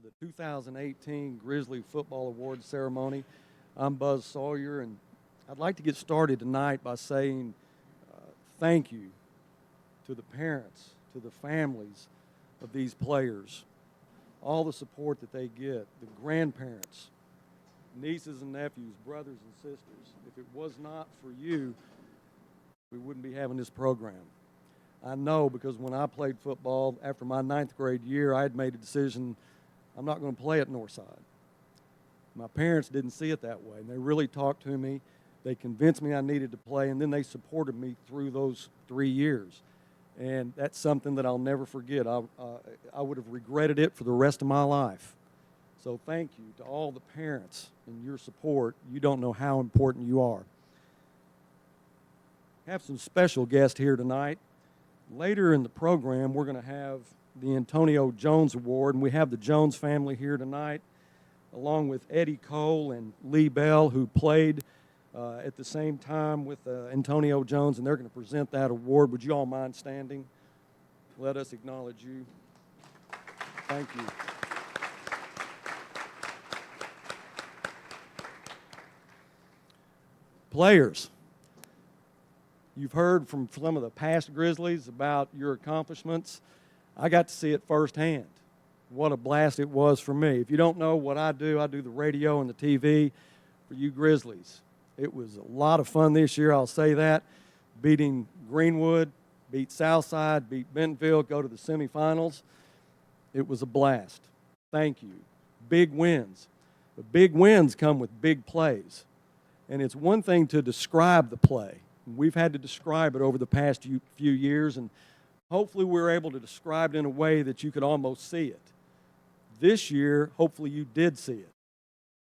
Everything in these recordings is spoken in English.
the 2018 Grizzly Football Awards ceremony. I'm Buzz Sawyer, and I'd like to get started tonight by saying thank you to the parents, to the families of these players, all the support that they get, the grandparents, nieces and nephews, brothers and sisters. If it was not for you, we wouldn't be having this program. I know because when I played football, after my 9th grade year, I had made a decision, I'm not going to play at Northside. My parents didn't see it that way, and they really talked to me. They convinced me I needed to play, and then they supported me through those 3 years. And that's something that I'll never forget. I would have regretted it for the rest of my life. So thank you to all the parents and your support. You don't know how important you are. I have some special guests here tonight. Later in the program, we're going to have the Antonio Jones Award, and we have the Jones family here tonight, along with Eddie Cole and Lee Bell, who played at the same time with Antonio Jones, and they're going to present that award. Would you all mind standing? Let us acknowledge you. Thank you. Players, you've heard from some of the past Grizzlies about your accomplishments. I got to see it firsthand. What a blast it was for me. If you don't know what I do the radio and the TV for you Grizzlies. It was a lot of fun this year, I'll say that. Beating Greenwood, beat Southside, beat Bentonville, go to the semifinals. It was a blast. Thank you. Big wins. But big wins come with big plays. And it's one thing to describe the play. We've had to describe it over the past few years, and hopefully we're able to describe it in a way that you could almost see it. This year, hopefully you did see it.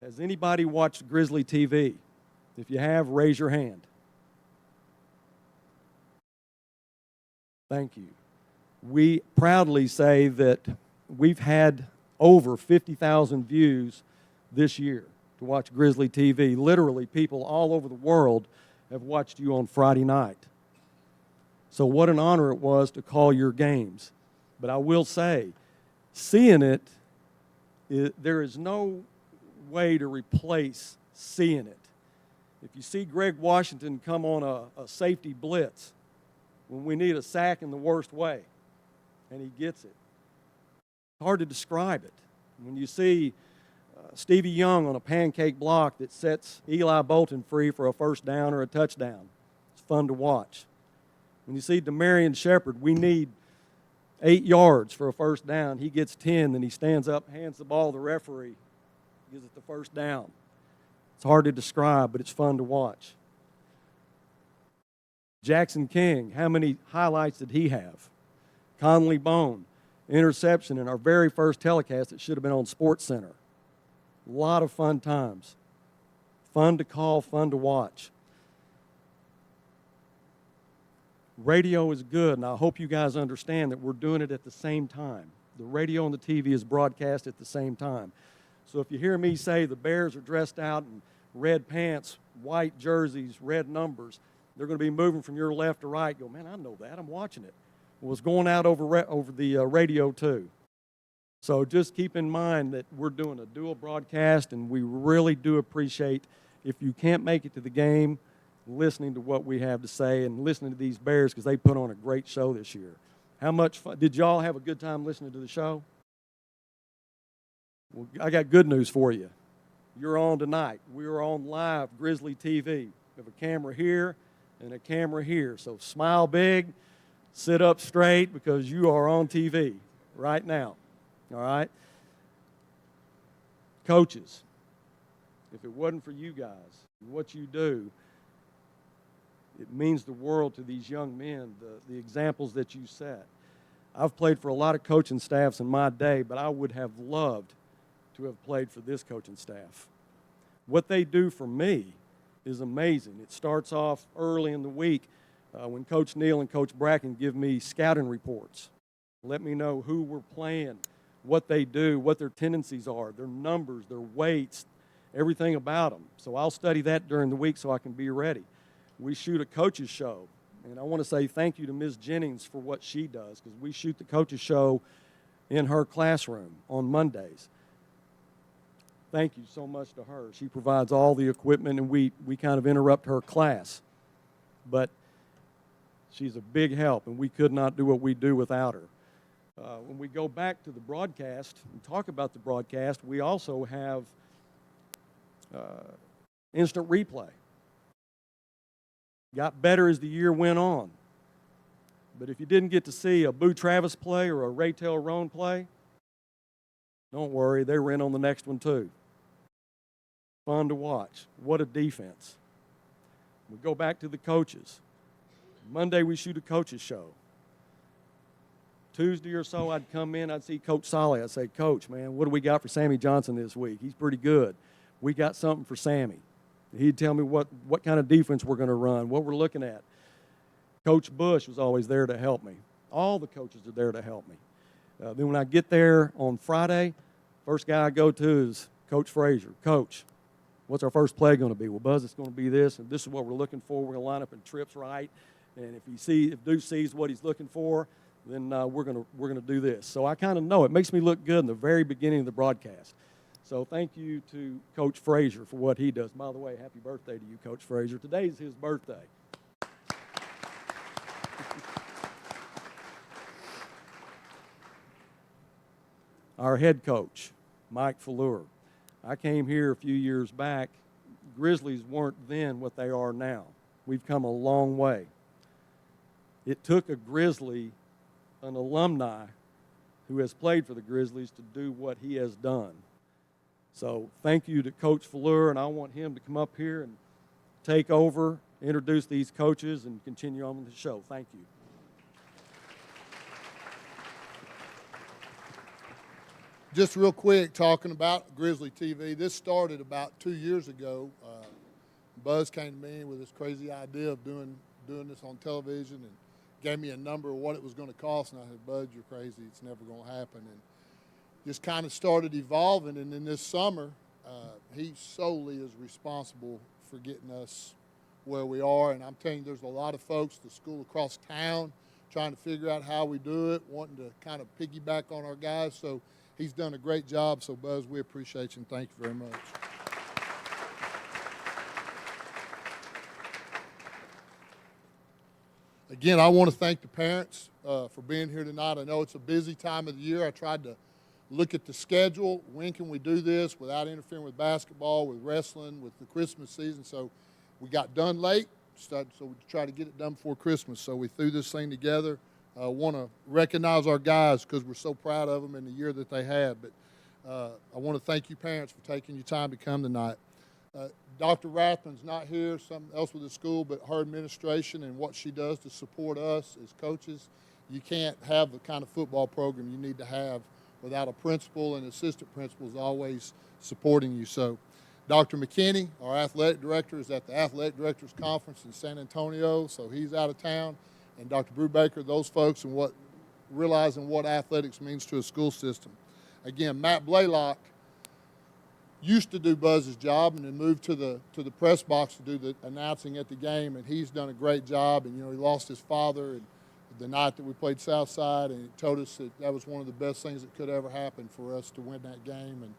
Has anybody watched Grizzly TV? If you have, raise your hand. Thank you. We proudly say that we've had over 50,000 views this year to watch Grizzly TV. Literally, people all over the world have watched you on Friday night. So what an honor it was to call your games. But I will say, seeing it, there is no way to replace seeing it. If you see Greg Washington come on a safety blitz when we need a sack in the worst way, and he gets it, it's hard to describe it. When you see Stevie Young on a pancake block that sets Eli Bolton free for a first down or a touchdown, it's fun to watch. When you see Demarion Shepherd, we need 8 yards for a first down. He gets 10, then he stands up, hands the ball to the referee, gives it the first down. It's hard to describe, but it's fun to watch. Jackson King, how many highlights did he have? Conley Bone, interception in our very first telecast that should have been on SportsCenter. A lot of fun times. Fun to call, fun to watch. Radio is good, and I hope you guys understand that we're doing it at the same time. The radio and the TV is broadcast at the same time. So if you hear me say the Bears are dressed out in red pants, white jerseys, red numbers, they're going to be moving from your left to right. Go, man, I know that. I'm watching it. Well, it's going out over the radio too. So just keep in mind that we're doing a dual broadcast, and we really do appreciate, if you can't make it to the game, listening to what we have to say and listening to these Bears, because they put on a great show this year. How much fun? Did y'all have a good time listening to the show? Well, I got good news for you. You're on tonight. We are on live Grizzly TV. We have a camera here and a camera here. So smile big, sit up straight, because you are on TV right now. All right? Coaches, if it wasn't for you guys and what you do, it means the world to these young men, the examples that you set. I've played for a lot of coaching staffs in my day, but I would have loved to have played for this coaching staff. What they do for me is amazing. It starts off early in the week when Coach Neal and Coach Bracken give me scouting reports. Let me know who we're playing, what they do, what their tendencies are, their numbers, their weights, everything about them. So I'll study that during the week so I can be ready. We shoot a coach's show, and I want to say thank you to Ms. Jennings for what she does, because we shoot the coach's show in her classroom on Mondays. thank you so much to her. She provides all the equipment, and we kind of interrupt her class. But she's a big help, and we could not do what we do without her. When we go back to the broadcast and talk about the broadcast, we also have instant replay. Got better as the year went on. But if you didn't get to see a Boo Travis play or a Raytel Roan play, don't worry, they were in on the next one too. Fun to watch. What a defense. We go back to the coaches. Monday we shoot a coaches show. Tuesday or so I'd come in, I'd see Coach Solly. I'd say, Coach, man, what do we got for Sammy Johnson this week? He's pretty good. We got something for Sammy. He'd tell me what kind of defense we're going to run, what we're looking at. Coach Bush was always there to help me. All the coaches are there to help me. Then when I get there on Friday, first guy I go to is Coach Frazier. Coach, what's our first play going to be? Well, Buzz, it's going to be this, and this is what we're looking for. We're going to line up in trips right, and if Duke sees what he's looking for, then we're going to do this. So I kind of know it makes me look good in the very beginning of the broadcast. So thank you to Coach Frazier for what he does. By the way, happy birthday to you, Coach Frazier. Today's his birthday. Our head coach, Mike Fleur. I came here a few years back. Grizzlies weren't then what they are now. We've come a long way. It took a Grizzly, an alumni, who has played for the Grizzlies to do what he has done. So thank you to Coach Fleur, and I want him to come up here and take over, introduce these coaches, and continue on with the show. Thank you. Just real quick, talking about Grizzly TV. This started about 2 years ago. Buzz came to me with this crazy idea of doing this on television and gave me a number of what it was going to cost. And I said, Buzz, you're crazy. It's never going to happen. And just kind of started evolving. And then this summer, he solely is responsible for getting us where we are. And I'm telling you, there's a lot of folks, the school across town, trying to figure out how we do it, wanting to kind of piggyback on our guys. So he's done a great job. So, Buzz, we appreciate you and thank you very much. Again, I want to thank the parents for being here tonight. I know it's a busy time of the year. I tried to look at the schedule. When can we do this without interfering with basketball, with wrestling, with the Christmas season? So we got done late, so we try to get it done before Christmas. So we threw this thing together. I want to recognize our guys because we're so proud of them in the year that they had. But I want to thank you parents for taking your time to come tonight. Dr. Rathman's not here, something else with the school, but her administration and what she does to support us as coaches. You can't have the kind of football program you need to have without a principal and assistant principals always supporting you. So Dr. McKinney, our athletic director, is at the Athletic Directors Conference in San Antonio, so he's out of town. And Dr. Brubaker, those folks, and realizing what athletics means to a school system. Again, Matt Blaylock used to do Buzz's job and then moved to the press box to do the announcing at the game, and he's done a great job. And, he lost his father and the night that we played Southside, and he told us that was one of the best things that could ever happen for us to win that game, and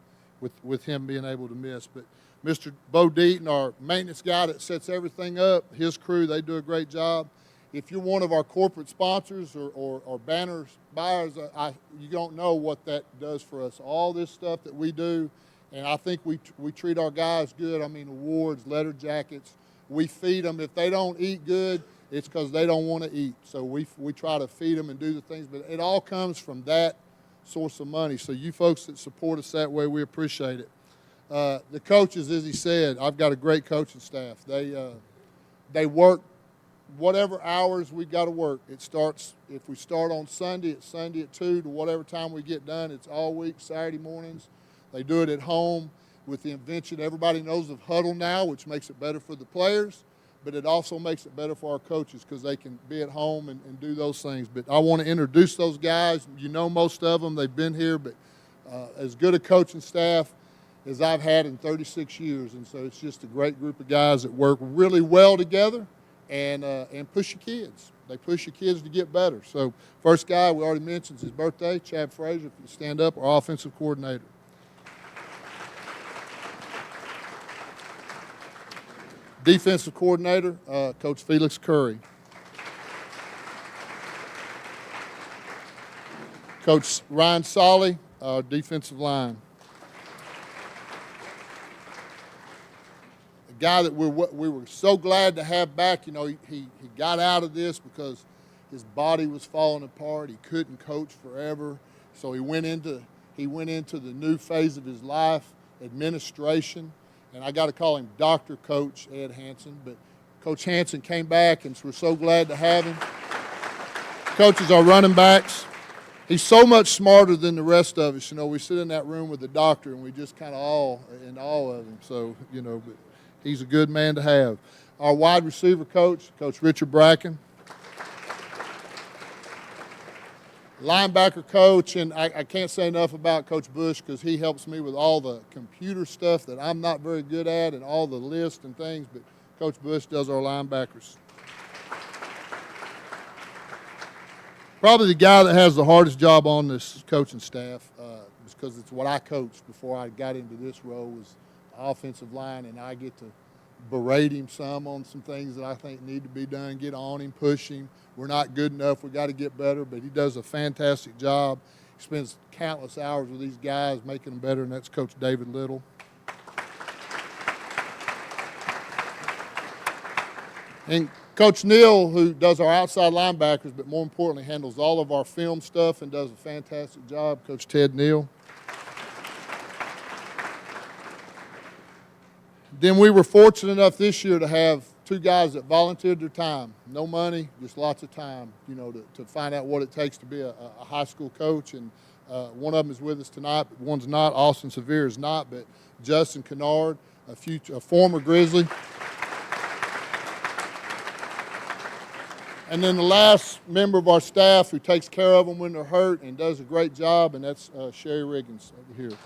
with him being able to miss. But Mr. Bo Deaton, our maintenance guy that sets everything up, his crew, they do a great job. If you're one of our corporate sponsors or banners buyers, you don't know what that does for us. All this stuff that we do, and I think we treat our guys good. I mean, awards, letter jackets. We feed them. If they don't eat good, it's because they don't want to eat. So we try to feed them and do the things. But it all comes from that source of money. So you folks that support us that way, we appreciate it. The coaches, as he said, I've got a great coaching staff. They work whatever hours we got to work. It starts, if we start on Sunday, it's Sunday at 2 to whatever time we get done. It's all week, Saturday mornings. They do it at home with the invention. Everybody knows of Huddle now, which makes it better for the players, but it also makes it better for our coaches because they can be at home and do those things. But I want to introduce those guys. You know most of them. They've been here, but as good a coaching staff as I've had in 36 years. And so it's just a great group of guys that work really well together and push your kids. They push your kids to get better. So first guy we already mentioned is his birthday, Chad Frazier. If you stand up, our offensive coordinator. Defensive coordinator, Coach Felix Curry. Coach Ryan Solly, our defensive line. A guy that we were so glad to have back. You know, he got out of this because his body was falling apart. He couldn't coach forever, so he went into the new phase of his life, administration. And I got to call him Dr. Coach Ed Hansen, but Coach Hansen came back, and we're so glad to have him. Coaches are running backs. He's so much smarter than the rest of us. You know, we sit in that room with the doctor, and we just kind of all in awe of him. So, you know, but he's a good man to have. Our wide receiver coach, Coach Richard Bracken. Linebacker coach, and I can't say enough about Coach Bush because he helps me with all the computer stuff that I'm not very good at and all the lists and things, but Coach Bush does our linebackers. Probably the guy that has the hardest job on this coaching staff, because it's what I coached before I got into this role, was the offensive line, and I get to berate him some on some things that I think need to be done, get on him, push him. We're not good enough. We got to get better, but he does a fantastic job. He spends countless hours with these guys making them better, and that's Coach David Little. And Coach Neal, who does our outside linebackers, but more importantly handles all of our film stuff and does a fantastic job, Coach Ted Neal. Then we were fortunate enough this year to have two guys that volunteered their time. No money, just lots of time, you know, to find out what it takes to be a high school coach. And one of them is with us tonight, but one's not. Austin Severe is not, but Justin Kennard, a former Grizzly. And then the last member of our staff who takes care of them when they're hurt and does a great job, and that's Sherry Riggins over here.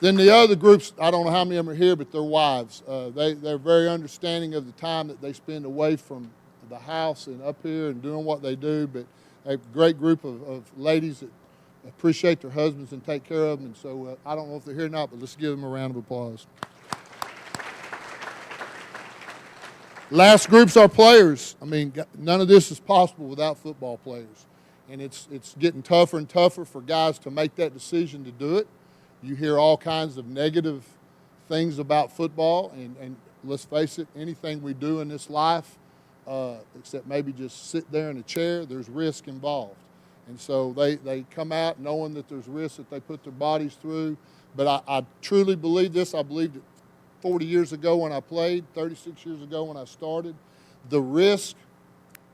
Then the other groups, I don't know how many of them are here, but they're wives. They're very understanding of the time that they spend away from the house and up here and doing what they do, but a great group of ladies that appreciate their husbands and take care of them. And so I don't know if they're here or not, but let's give them a round of applause. Last group's our players. I mean, none of this is possible without football players. And it's getting tougher and tougher for guys to make that decision to do it. You hear all kinds of negative things about football, and let's face it, anything we do in this life, except maybe just sit there in a chair, there's risk involved. And so they come out knowing that there's risk that they put their bodies through. But I truly believe this. I believed it 40 years ago when I played, 36 years ago when I started. The risks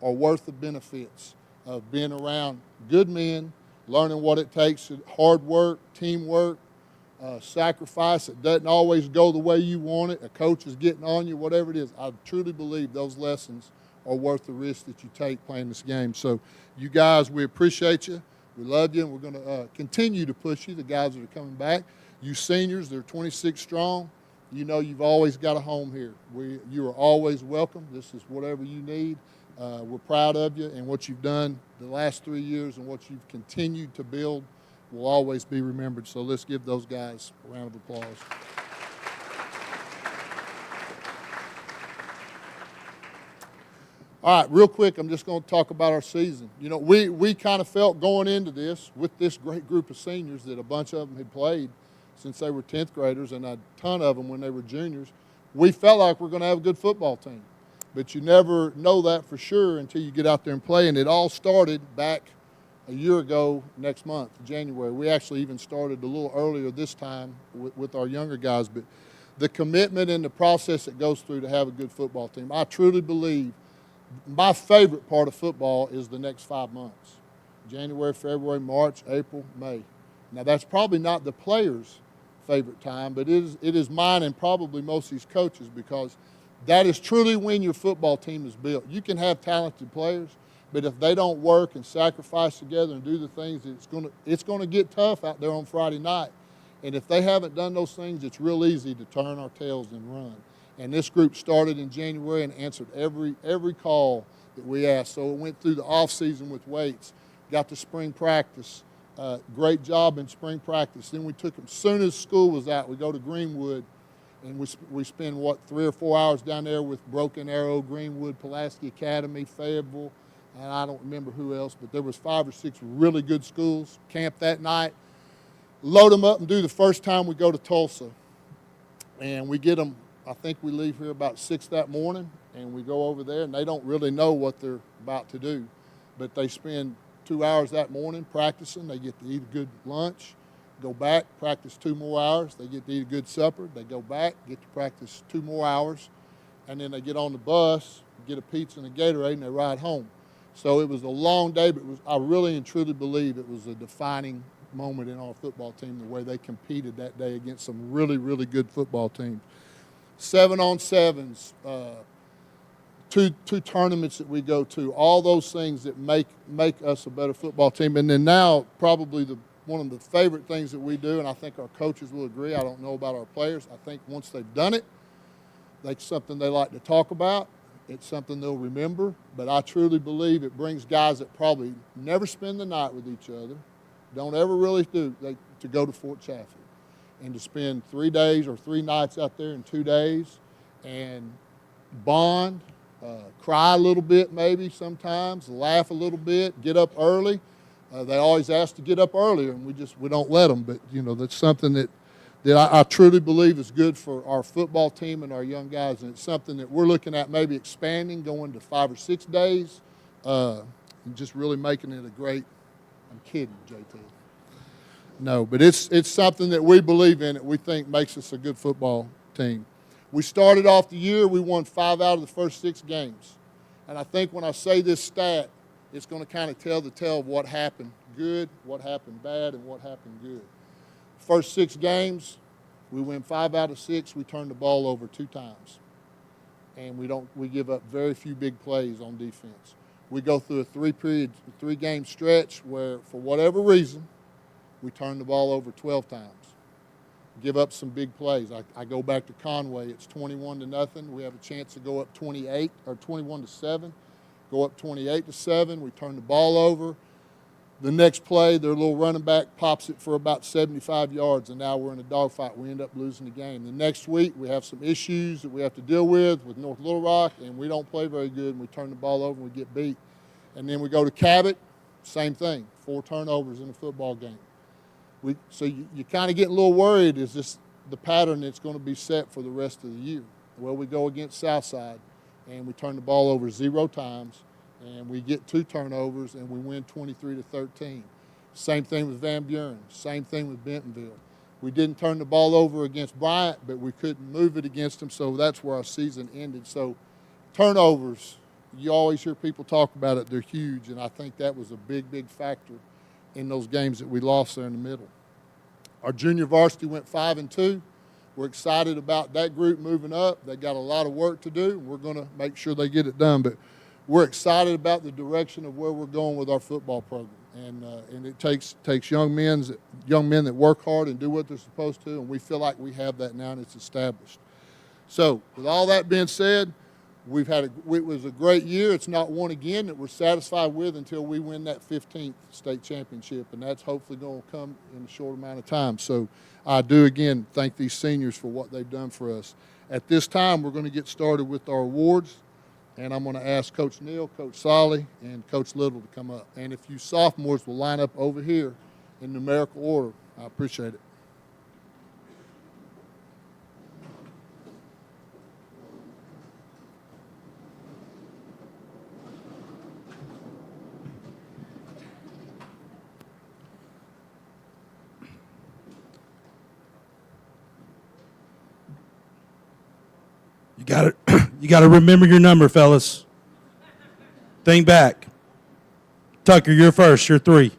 are worth the benefits of being around good men, learning what it takes, hard work, teamwork, sacrifice. It doesn't always go the way you want it. A coach is getting on you, whatever it is. I truly believe those lessons are worth the risk that you take playing this game. So you guys, we appreciate you. We love you, and we're going to continue to push you, the guys that are coming back. You seniors, they're 26 strong. You know you've always got a home here. You are always welcome. This is whatever you need. We're proud of you, and what you've done the last 3 years and what you've continued to build will always be remembered. So let's give those guys a round of applause. All right, real quick, I'm just going to talk about our season. You know, we kind of felt going into this with this great group of seniors that a bunch of them had played since they were 10th graders and a ton of them when they were juniors. We felt like we're going to have a good football team. But you never know that for sure until you get out there and play. And it all started back a year ago next month, January. We actually even started a little earlier this time with our younger guys. But the commitment and the process that goes through to have a good football team, I truly believe my favorite part of football is the next 5 months. January, February, March, April, May. Now, that's probably not the players' favorite time, but it is mine and probably most of these coaches, because that is truly when your football team is built. You can have talented players, but if they don't work and sacrifice together and do the things, it's going to get tough out there on Friday night. And if they haven't done those things, it's real easy to turn our tails and run. And this group started in January and answered every call that we asked. So it went through the off season with weights, got to spring practice, Great job in spring practice. Then we took them, as soon as school was out, we go to Greenwood, and we spend, 3 or 4 hours down there with Broken Arrow, Greenwood, Pulaski Academy, Fayetteville, and I don't remember who else, but there was 5 or 6 really good schools. Camp that night, load them up and do the first time we go to Tulsa. And we get them, I think we leave here about 6 that morning, and we go over there, and they don't really know what they're about to do, but they spend 2 hours that morning practicing. They get to eat a good lunch, go back, practice 2 more hours. They get to eat a good supper. They go back, get to practice 2 more hours, and then they get on the bus, get a pizza and a Gatorade, and they ride home. So it was a long day, but I really and truly believe it was a defining moment in our football team, the way they competed that day against some really, really good football teams. 7-on-7s, two tournaments that we go to, all those things that make us a better football team. And then now probably one of the favorite things that we do, and I think our coaches will agree, I don't know about our players, I think once they've done it, that's something they like to talk about. It's something they'll remember. But I truly believe it brings guys that probably never spend the night with each other, don't ever really to go to Fort Chaffee and to spend 3 days or 3 nights out there in 2 days and bond, cry a little bit maybe sometimes, laugh a little bit, get up early. They always ask to get up earlier, and we don't let them. But, that's something that I truly believe is good for our football team and our young guys, and it's something that we're looking at maybe expanding, going to 5 or 6 days, and just really making it a great – I'm kidding, JT. No, but it's something that we believe in that we think makes us a good football team. We started off the year, we won 5 out of the first 6 games. And I think when I say this stat, it's going to kind of tell the tale of what happened good, what happened bad, and what happened good. First 6 games, we win 5 out of 6. We turn the ball over 2 times. And we give up very few big plays on defense. We go through a 3-game stretch where, for whatever reason, we turn the ball over 12 times. Give up some big plays. I go back to Conway. It's 21-0. We have a chance to go up 28 or 21-7. Go up 28-7. We turn the ball over. The next play, their little running back pops it for about 75 yards, and now we're in a dogfight. We end up losing the game. The next week, we have some issues that we have to deal with North Little Rock, and we don't play very good, and we turn the ball over and we get beat. And then we go to Cabot, same thing, 4 turnovers in a football game. So you kind of get a little worried, is this the pattern that's going to be set for the rest of the year? Well, we go against Southside, and we turn the ball over 0 times, and we get 2 turnovers, and we win 23-13. Same thing with Van Buren. Same thing with Bentonville. We didn't turn the ball over against Bryant, but we couldn't move it against them, so that's where our season ended. So turnovers, you always hear people talk about it. They're huge, and I think that was a big, big factor in those games that we lost there in the middle. Our junior varsity went 5-2. We're excited about that group moving up. They got a lot of work to do. We're going to make sure they get it done, but we're excited about the direction of where we're going with our football program. And it takes young men that work hard and do what they're supposed to, and we feel like we have that now and it's established. So with all that being said, it was a great year. It's not one again that we're satisfied with until we win that 15th state championship, and that's hopefully going to come in a short amount of time. So I do, again, thank these seniors for what they've done for us. At this time, we're going to get started with our awards, and I'm going to ask Coach Neal, Coach Solly, and Coach Little to come up. And if you sophomores will line up over here in numerical order, I appreciate it. You got to remember your number, fellas. Think back. Tucker, you're first. You're 3.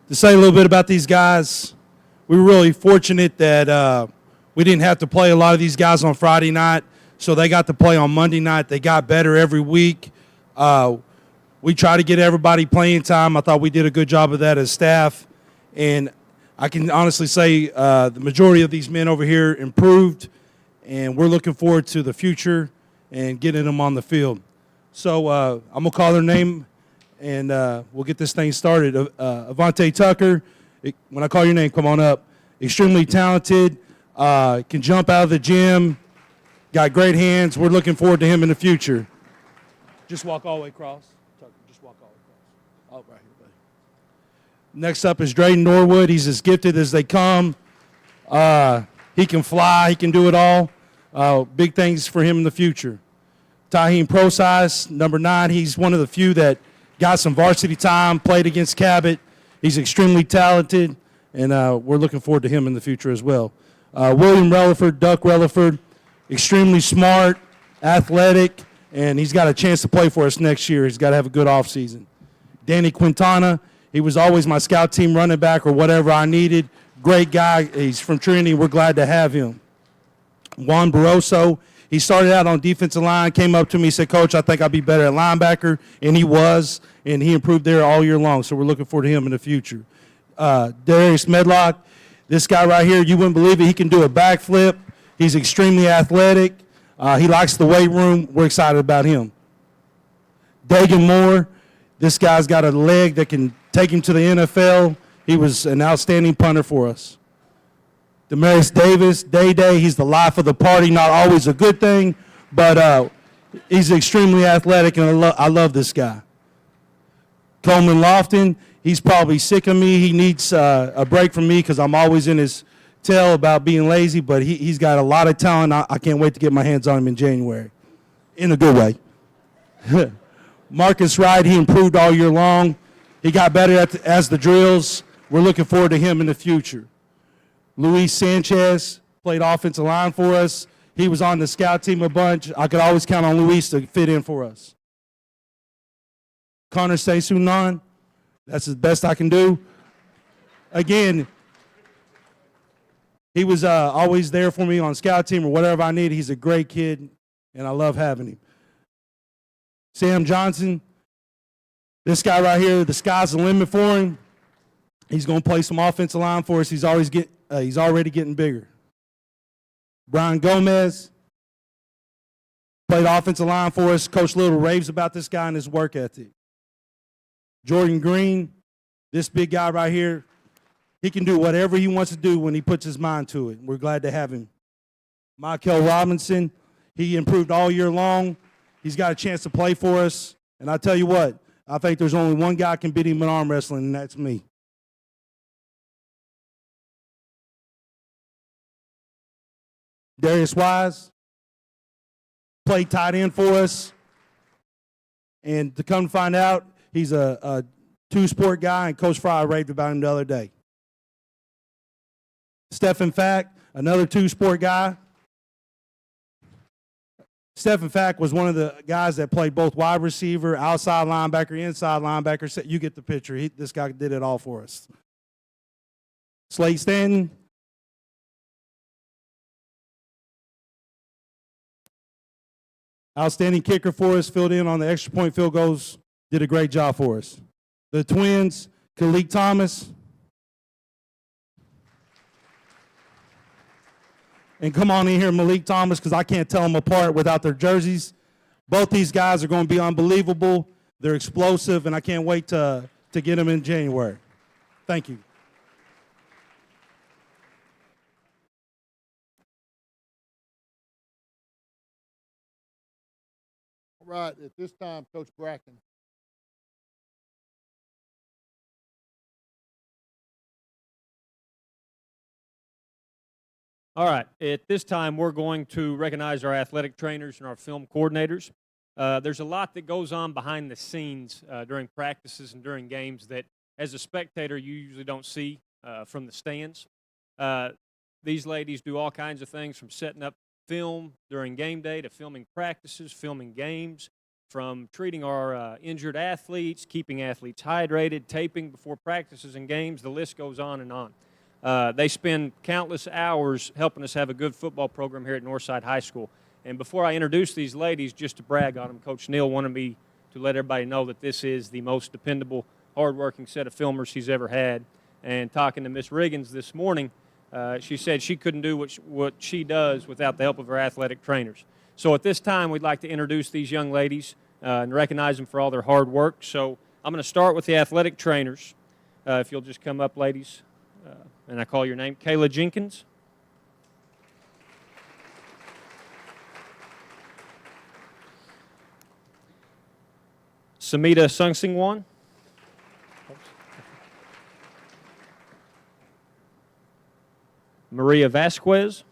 To say a little bit about these guys, we were really fortunate that we didn't have to play a lot of these guys on Friday night, so they got to play on Monday night. They got better every week. We try to get everybody playing time. I thought we did a good job of that as staff, and I can honestly say the majority of these men over here improved, and we're looking forward to the future and getting them on the field. So I'm going to call their name, and we'll get this thing started. Avante Tucker, when I call your name, come on up. Extremely talented, can jump out of the gym, got great hands. We're looking forward to him in the future. Just walk all the way across. Tucker, just walk all the way across. Oh, right here, buddy. Next up is Drayden Norwood. He's as gifted as they come. He can fly. He can do it all. Big things for him in the future. Taheem Prosise, number 9. He's one of the few that got some varsity time, played against Cabot. He's extremely talented, and we're looking forward to him in the future as well. William Relaford, Duck Relaford, extremely smart, athletic, and he's got a chance to play for us next year. He's got to have a good offseason. Danny Quintana, he was always my scout team running back or whatever I needed. Great guy. He's from Trinity. We're glad to have him. Juan Barroso, he started out on defensive line, came up to me, said, Coach, I think I'll be better at linebacker, and he was, and he improved there all year long, so we're looking forward to him in the future. Darius Medlock, this guy right here, you wouldn't believe it, he can do a backflip. He's extremely athletic. He likes the weight room. We're excited about him. Dagan Moore, this guy's got a leg that can take him to the NFL. He was an outstanding punter for us. Demaris Davis, Day-Day, he's the life of the party. Not always a good thing, but he's extremely athletic, and I love this guy. Coleman Lofton, he's probably sick of me. He needs a break from me because I'm always in his tail about being lazy, but he's got a lot of talent. I can't wait to get my hands on him in January, in a good way. Marcus Wright, he improved all year long. He got better as the drills. We're looking forward to him in the future. Luis Sanchez played offensive line for us. He was on the scout team a bunch. I could always count on Luis to fit in for us. Connor Saint-Sunan, that's the best I can do. Again, he was always there for me on scout team or whatever I need. He's a great kid, and I love having him. Sam Johnson, this guy right here, the sky's the limit for him. He's going to play some offensive line for us. He's already getting bigger. Brian Gomez played offensive line for us. Coach Little raves about this guy and his work ethic. Jordan Green, this big guy right here, he can do whatever he wants to do when he puts his mind to it. We're glad to have him. Michael Robinson, he improved all year long. He's got a chance to play for us. And I tell you what, I think there's only one guy can beat him in arm wrestling, and that's me. Darius Wise played tight end for us. And to come find out, he's a two-sport guy, and Coach Fry raved about him the other day. Stephen Fack, another two-sport guy. Stephen Fack was one of the guys that played both wide receiver, outside linebacker, inside linebacker. You get the picture. This guy did it all for us. Slade Stanton. Outstanding kicker for us, filled in on the extra point field goals, did a great job for us. The twins, Khalid Thomas. And come on in here, Malik Thomas, because I can't tell them apart without their jerseys. Both these guys are going to be unbelievable. They're explosive, and I can't wait to get them in January. Thank you. All right, at this time, Coach Bracken. All right, at this time, we're going to recognize our athletic trainers and our film coordinators. There's a lot that goes on behind the scenes during practices and during games that, as a spectator, you usually don't see from the stands. These ladies do all kinds of things, from setting up film during game day to filming practices, filming games, from treating our injured athletes, keeping athletes hydrated, taping before practices and games. The list goes on and on. They spend countless hours helping us have a good football program here at Northside High School. And before I introduce these ladies, just to brag on them, Coach Neal wanted me to let everybody know that this is the most dependable, hardworking set of filmers he's ever had. And talking to Miss Riggins this morning, she said she couldn't do what she does without the help of her athletic trainers. So at this time, we'd like to introduce these young ladies and recognize them for all their hard work. So I'm going to start with the athletic trainers. If you'll just come up, ladies, and I call your name. Kayla Jenkins. Samita Sungsingwan. Maria Vasquez.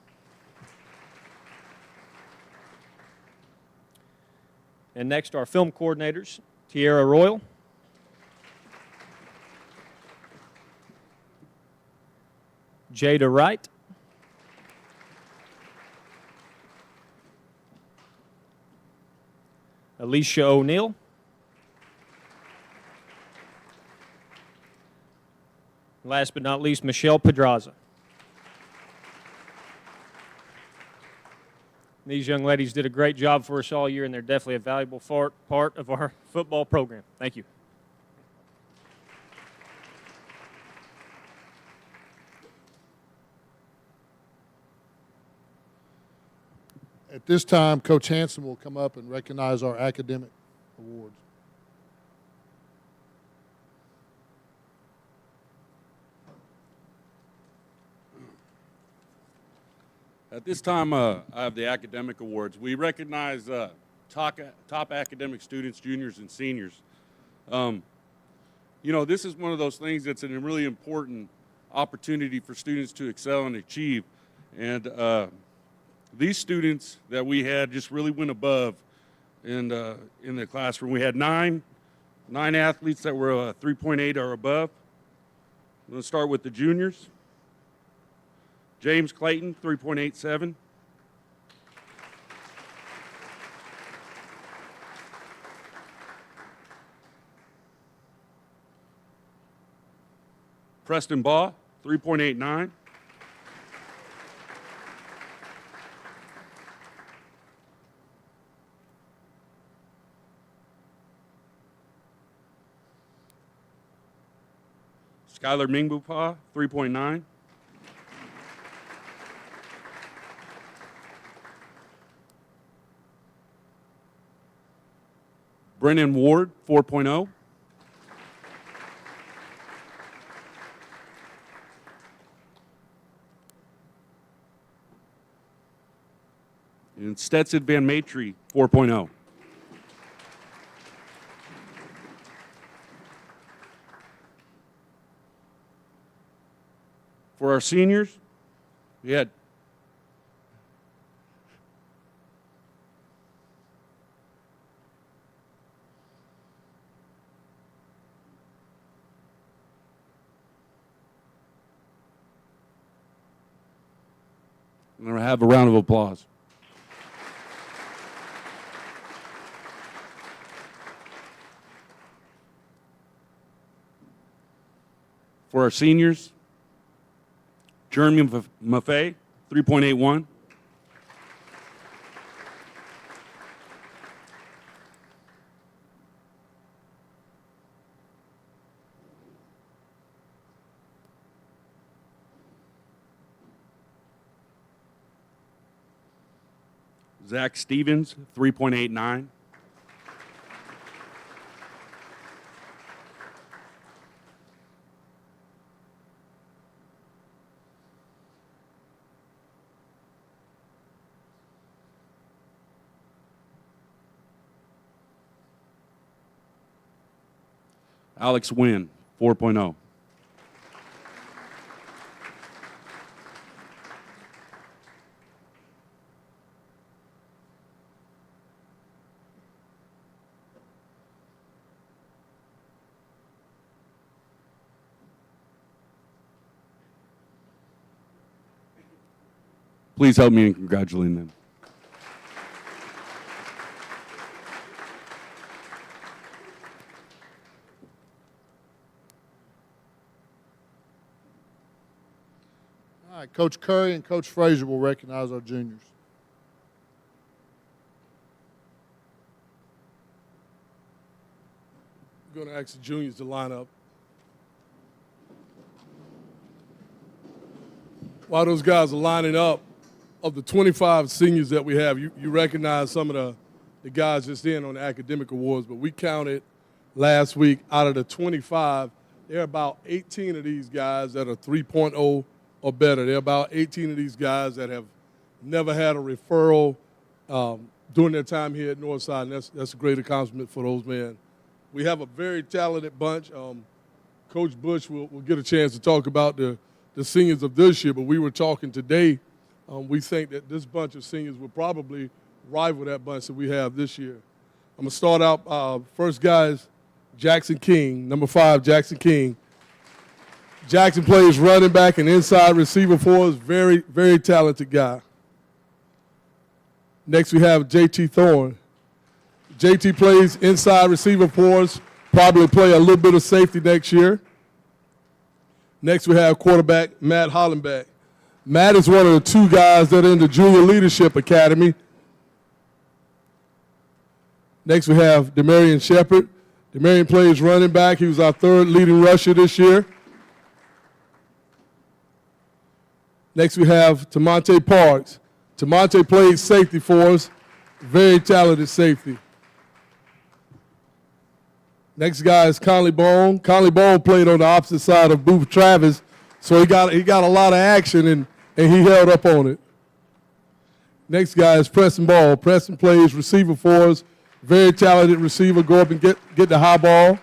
And next, our film coordinators, Tierra Royal. Jada Wright. Alicia O'Neill. Last but not least, Michelle Pedraza. These young ladies did a great job for us all year, and they're definitely a valuable part of our football program. Thank you. At this time, Coach Hanson will come up and recognize our academic awards. At this time, I have the academic awards. We recognize top academic students, juniors, and seniors. This is one of those things that's a really important opportunity for students to excel and achieve. And these students that we had just really went above in the classroom. We had nine athletes that were 3.8 or above. I'm going to start with the juniors. James Clayton, 3.87. Preston Baugh, 3.89. Skylar Mingbupa, 3.9. Brennan Ward, 4.0. And Stetson Van Matry, 4.0. For our seniors, we had I'm going to have a round of applause. For our seniors, Jeremy Maffei, 3.81. Zach Stevens, 3.89. Alex Wynn, 4.0. Please help me in congratulating them. All right, Coach Curry and Coach Frazier will recognize our juniors. We're going to ask the juniors to line up. While those guys are lining up, of the 25 seniors that we have, you recognize some of the guys just in on the academic awards, but we counted last week. Out of the 25, there are about 18 of these guys that are 3.0 or better. There are about 18 of these guys that have never had a referral during their time here at Northside, and that's a great accomplishment for those men. We have a very talented bunch. Coach Bush will get a chance to talk about the seniors of this year, but we were talking today. We think that this bunch of seniors will probably rival that bunch that we have this year. I'm going to start out, first guy is Jackson King, number 5, Jackson King. Jackson plays running back and inside receiver for us, very, very talented guy. Next we have JT Thorne. JT plays inside receiver for us, probably play a little bit of safety next year. Next we have quarterback Matt Hollenbeck. Matt is one of the 2 guys that are in the Junior Leadership Academy. Next we have Demarion Shepard. Demarion plays running back. He was our 3rd leading rusher this year. Next we have Tamonte Parks. Tamonte plays safety for us, very talented safety. Next guy is Conley Bone. Conley Bone played on the opposite side of Booth Travis, so he got a lot of action and he held up on it. Next guy is Preston Ball. Preston plays receiver for us, very talented receiver. Go up and get the high ball.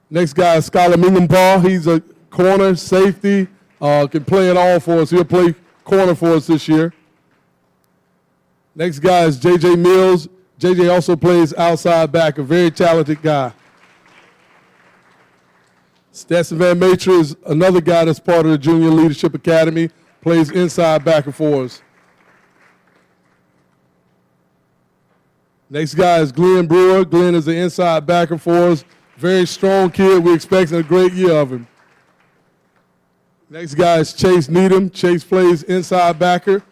Next guy is Skylar Mingampaw. He's a corner safety, can play it all for us. He'll play corner for us this year. Next guy is J.J. Mills. J.J. also plays outside back, a very talented guy. Stetson Van Matre is another guy that's part of the Junior Leadership Academy, plays inside backer for us. Next guy is Glenn Brewer. Glenn is the inside backer for us. Very strong kid. We're expecting a great year of him. Next guy is Chase Needham. Chase plays inside backer.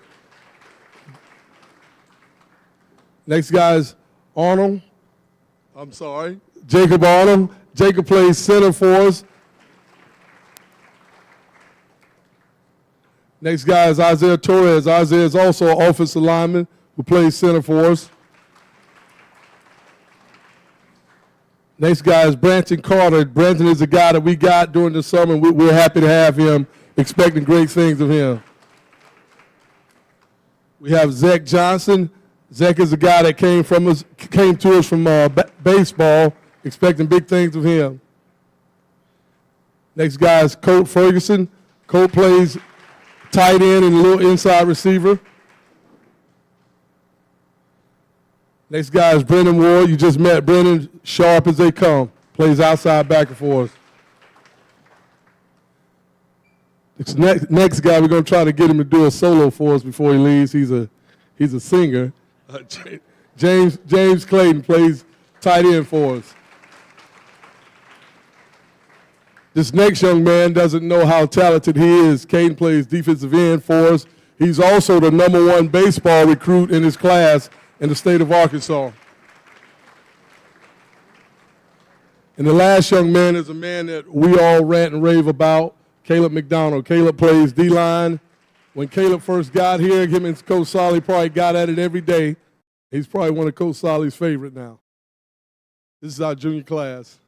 Next guy is Jacob Arnold. Jacob plays center for us. Next guy is Isaiah Torres. Isaiah is also an offensive lineman who plays center for us. Next guy is Branton Carter. Branton is a guy that we got during the summer, and we're happy to have him, expecting great things of him. We have Zach Johnson. Zach is a guy that came to us from baseball, expecting big things of him. Next guy is Colt Ferguson. Colt plays tight end and a little inside receiver. Next guy is Brendan Ward. You just met Brendan, sharp as they come. Plays outside backer for us. This next guy, we're going to try to get him to do a solo for us before he leaves. He's a singer. James Clayton plays tight end for us. This next young man doesn't know how talented he is. Caden plays defensive end for us. He's also the #1 baseball recruit in his class in the state of Arkansas. And the last young man is a man that we all rant and rave about, Caleb McDonald. Caleb plays D-line. When Caleb first got here, him and Coach Solly probably got at it every day. He's probably one of Coach Solly's favorite now. This is our junior class.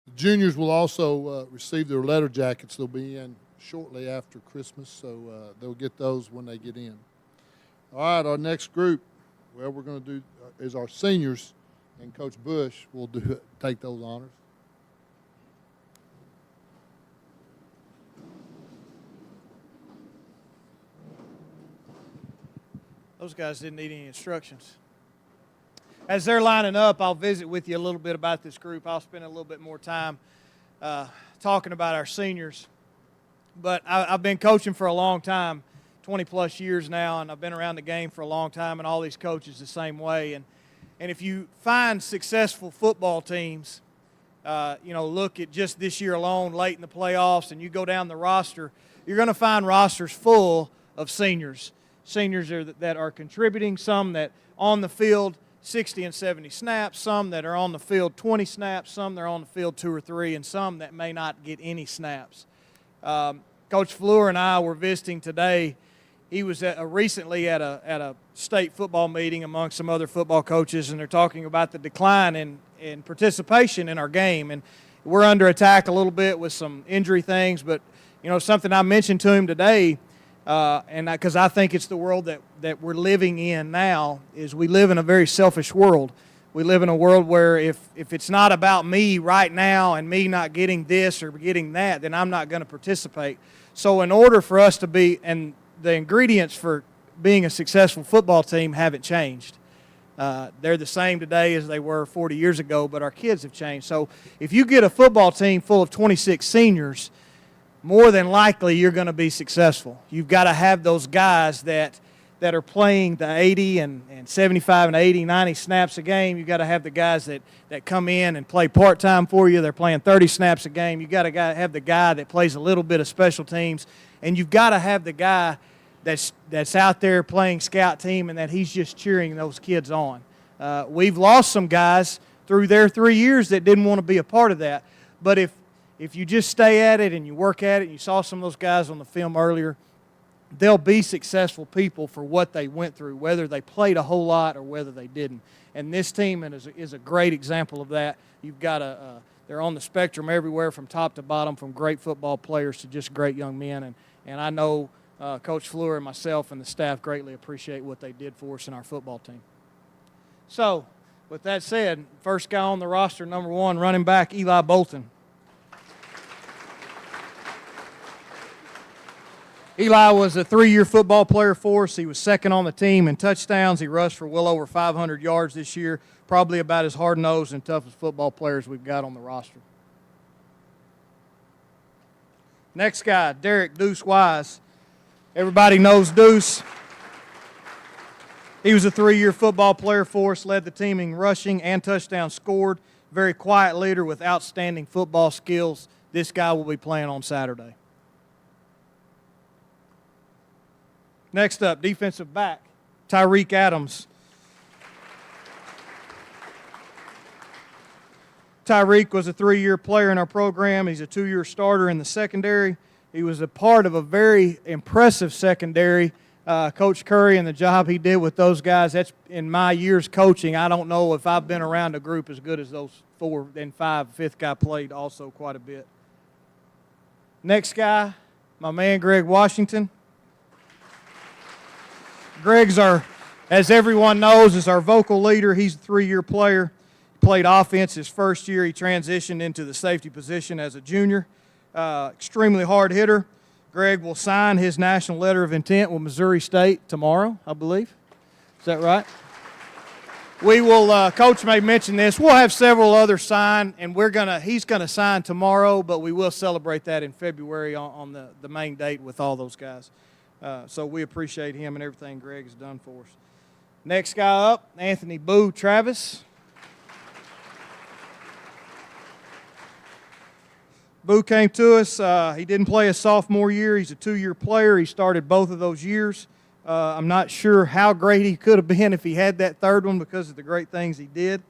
The juniors will also receive their letter jackets. They'll be in shortly after Christmas, so they'll get those when they get in. All right, our next group, well, we're going to do is our seniors, and Coach Bush will take those honors. Those guys didn't need any instructions. As they're lining up, I'll visit with you a little bit about this group. I'll spend a little bit more time talking about our seniors. But I've been coaching for a long time, 20-plus years now, and I've been around the game for a long time, and all these coaches the same way. And if you find successful football teams, look at just this year alone, late in the playoffs, and you go down the roster, you're going to find rosters full of seniors. Seniors that are contributing, some that on the field 60 and 70 snaps, some that are on the field 20 snaps, some that are on the field 2 or 3, and some that may not get any snaps. Coach Fleur and I were visiting today he was recently at a state football meeting among some other football coaches, and they're talking about the decline in participation in our game. And we're under attack a little bit with some injury things, but something I mentioned to him today, because I think it's the world that we're living in now, is we live in a very selfish world. We live in a world where if it's not about me right now and me not getting this or getting that, then I'm not going to participate. So in order for us to be, and the ingredients for being a successful football team haven't changed. They're the same today as they were 40 years ago, but our kids have changed. So if you get a football team full of 26 seniors, more than likely you're going to be successful. You've got to have those guys that are playing the 80 and 75 and 80, 90 snaps a game. You've got to have the guys that come in and play part-time for you. They're playing 30 snaps a game. You've got to have the guy that plays a little bit of special teams. And you've got to have the guy that's out there playing scout team and that he's just cheering those kids on. We've lost some guys through their 3 years that didn't want to be a part of that. But if you just stay at it and you work at it, and you saw some of those guys on the film earlier, they'll be successful people for what they went through, whether they played a whole lot or whether they didn't. And this team is a great example of that. You've got they're on the spectrum everywhere from top to bottom, from great football players to just great young men. And I know Coach Fleur and myself and the staff greatly appreciate what they did for us in our football team. So, with that said, first guy on the roster, number 1, running back Eli Bolton. Eli was a 3-year football player for us. He was second on the team in touchdowns. He rushed for well over 500 yards this year, probably about as hard-nosed and tough as football players we've got on the roster. Next guy, Derek Deuce Wise. Everybody knows Deuce. He was a 3-year football player for us, led the team in rushing and touchdowns scored. Very quiet leader with outstanding football skills. This guy will be playing on Saturday. Next up, defensive back, Tyreek Adams. Tyreek was a 3-year player in our program. He's a 2-year starter in the secondary. He was a part of a very impressive secondary. Coach Curry and the job he did with those guys, that's in my years coaching. I don't know if I've been around a group as good as those 4 and 5. The 5th guy played also quite a bit. Next guy, my man Greg Washington. Greg's as everyone knows, is our vocal leader. He's a 3-year player. He played offense his first year. He transitioned into the safety position as a junior. Extremely hard hitter. Greg will sign his national letter of intent with Missouri State tomorrow, I believe. Is that right? We will, Coach may mention this, we'll have several others sign, and he's going to sign tomorrow, but we will celebrate that in February on the main date with all those guys. So we appreciate him and everything Greg has done for us. Next guy up, Anthony Boo Travis. Boo came to us. He didn't play his sophomore year. He's a 2-year player. He started both of those years. I'm not sure how great he could have been if he had that third one because of the great things he did.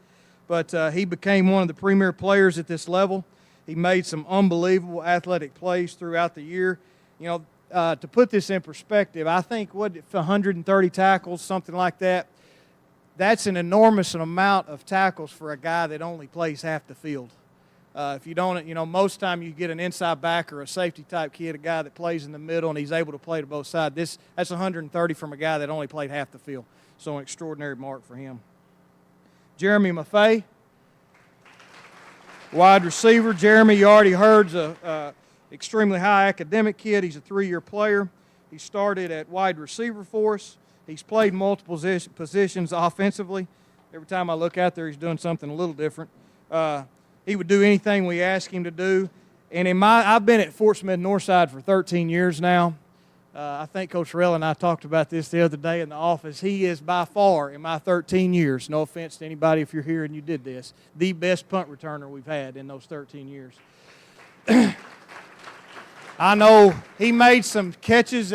But he became one of the premier players at this level. He made some unbelievable athletic plays throughout the year. To put this in perspective, I think 130 tackles, something like that. That's an enormous amount of tackles for a guy that only plays half the field. If you don't, most time you get an inside back or a safety type kid, a guy that plays in the middle and he's able to play to both sides. That's 130 from a guy that only played half the field. So an extraordinary mark for him. Jeremy Maffei, wide receiver. Jeremy, you already heard, is a extremely high academic kid. He's a 3-year player. He started at wide receiver for us. He's played multiple positions offensively. Every time I look out there, he's doing something a little different. He would do anything we ask him to do. And I've been at Fort Smith Northside for 13 years now. I think Coach Rell and I talked about this the other day in the office. He is by far, in my 13 years, no offense to anybody if you're here and you did this, the best punt returner we've had in those 13 years. I know he made some catches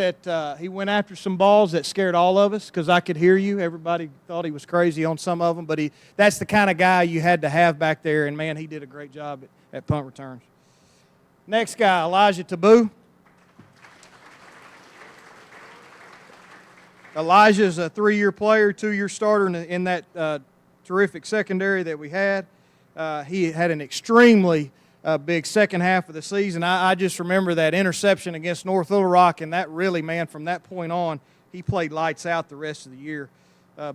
he went after some balls that scared all of us because I could hear you. Everybody thought he was crazy on some of them, but that's the kind of guy you had to have back there, and, man, he did a great job at punt returns. Next guy, Elijah Taboo. Elijah's a 3-year player, 2-year starter in that terrific secondary that we had. He had an extremely big second half of the season. I just remember that interception against North Little Rock, and that really, man, from that point on, he played lights out the rest of the year.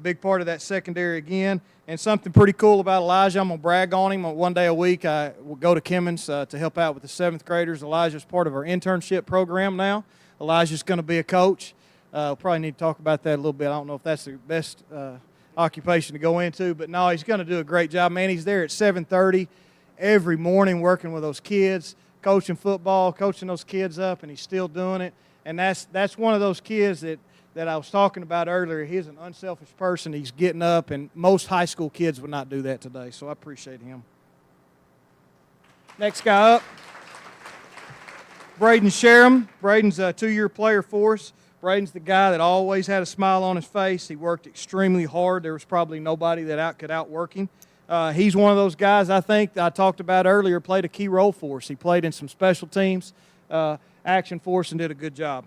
Big part of that secondary again. And something pretty cool about Elijah, I'm going to brag on him. One day a week, I will go to Kimmons to help out with the 7th graders. Elijah's part of our internship program now. Elijah's going to be a coach. We'll probably need to talk about that a little bit. I don't know if that's the best occupation to go into, but no, he's going to do a great job. Man, he's there at 7:30 every morning working with those kids, coaching football, coaching those kids up, and he's still doing it. And that's one of those kids that I was talking about earlier. He's an unselfish person. He's getting up, and most high school kids would not do that today, so I appreciate him. Next guy up, Braden Sherham. Braden's a 2-year player for us. Braden's the guy that always had a smile on his face. He worked extremely hard. There was probably nobody that could outwork him. He's one of those guys I think I talked about earlier, played a key role for us. He played in some special teams, action for us, and did a good job.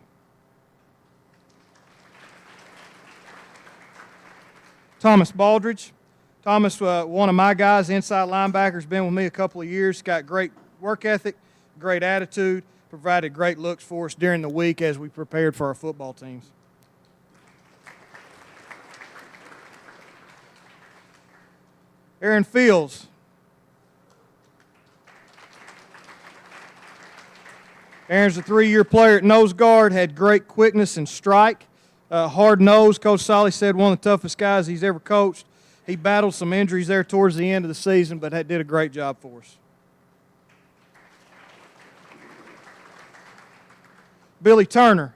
Thomas Baldridge. Thomas, one of my guys, inside linebacker, has been with me a couple of years. Got great work ethic, great attitude, provided great looks for us during the week as we prepared for our football teams. Aaron Fields. Aaron's a 3-year player at nose guard, had great quickness and strike. Hard nose. Coach Solly said one of the toughest guys he's ever coached. He battled some injuries there towards the end of the season, but did a great job for us. Billy Turner.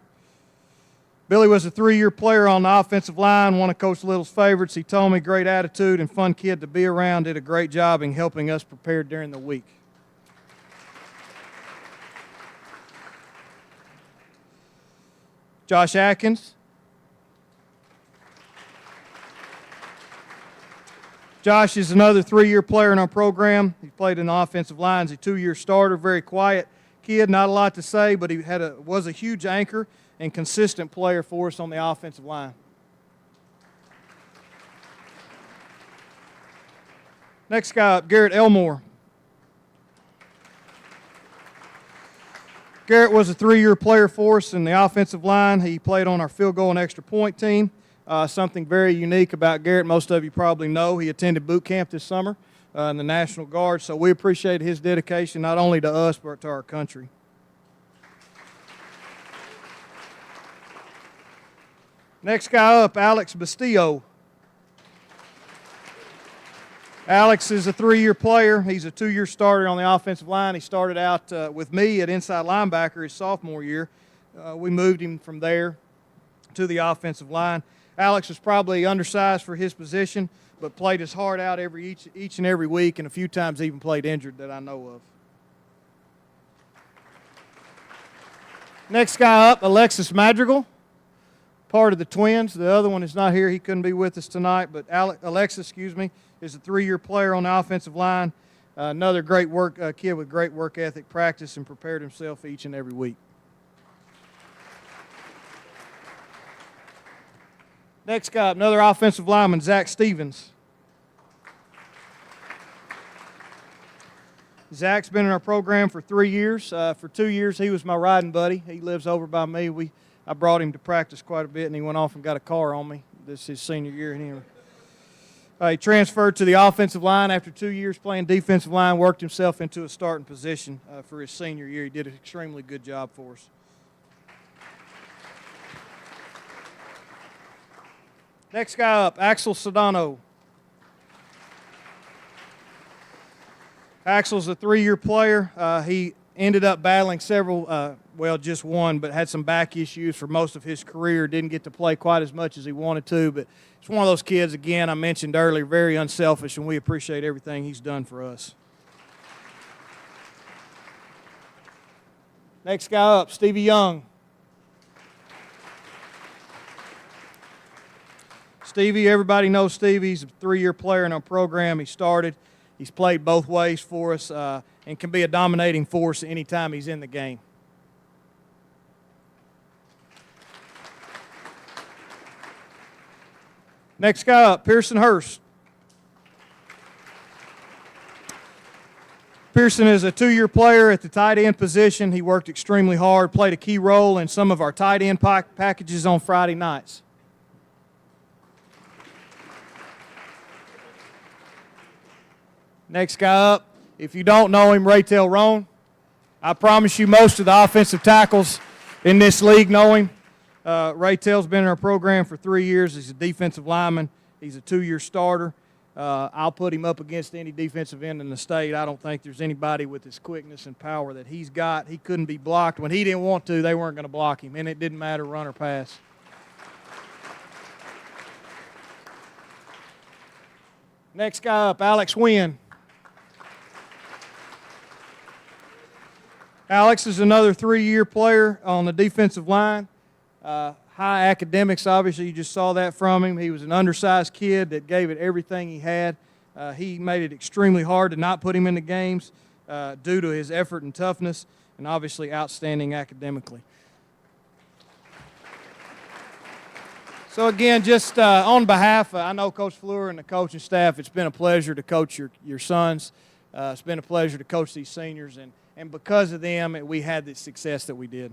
Billy was a 3-year player on the offensive line, one of Coach Little's favorites. He told me great attitude and fun kid to be around, did a great job in helping us prepare during the week. Josh Atkins. Josh is another 3-year player in our program. He played in the offensive line. He's a 2-year starter, very quiet kid, not a lot to say, but he was a huge anchor and consistent player for us on the offensive line. Next guy up, Garrett Elmore. Garrett was a 3-year player for us in the offensive line. He played on our field goal and extra point team. Something very unique about Garrett, most of you probably know, he attended boot camp this summer in the National Guard, so we appreciate his dedication not only to us but to our country. Next guy up, Alex Bastillo. Alex is a 3-year player. He's a 2-year starter on the offensive line. He started out with me at inside linebacker his sophomore year. We moved him from there to the offensive line. Alex was probably undersized for his position, but played his heart out each and every week, and a few times even played injured that I know of. Next guy up, Alexis Madrigal, part of the Twins. The other one is not here. He couldn't be with us tonight, but Alexis, is a 3-year player on the offensive line. Another great kid with great work ethic, practice, and prepared himself each and every week. Next guy up, another offensive lineman, Zach Stevens. Zach's been in our program for 3 years. For 2 years, he was my riding buddy. He lives over by me. I brought him to practice quite a bit, and he went off and got a car on me. This is his senior year. And he transferred to the offensive line after 2 years playing defensive line, worked himself into a starting position for his senior year. He did an extremely good job for us. Next guy up, Axel Sedano. Axel's a 3-year player. He ended up battling several, just one, but had some back issues for most of his career. Didn't get to play quite as much as he wanted to, but he's one of those kids, again, I mentioned earlier, very unselfish, and we appreciate everything he's done for us. Next guy up, Stevie Young. Stevie, everybody knows Stevie. He's a 3-year player in our program. He's played both ways for us and can be a dominating force anytime he's in the game. Next guy up, Pearson Hurst. Pearson is a 2-year player at the tight end position. He worked extremely hard, played a key role in some of our tight end packages on Friday nights. Next guy up, if you don't know him, Raytel Roan. I promise you most of the offensive tackles in this league know him. Raytel's been in our program for 3 years. He's a defensive lineman. He's a 2-year starter. I'll put him up against any defensive end in the state. I don't think there's anybody with his quickness and power that he's got. He couldn't be blocked. When he didn't want to, they weren't going to block him, and it didn't matter run or pass. Next guy up, Alex Wynn. Alex is another 3-year player on the defensive line. High academics, obviously, you just saw that from him. He was an undersized kid that gave it everything he had. He made it extremely hard to not put him in the games due to his effort and toughness, and obviously outstanding academically. So again, just on behalf, I know Coach Fleur and the coaching staff, it's been a pleasure to coach your sons. It's been a pleasure to coach these seniors, and because of them, we had the success that we did.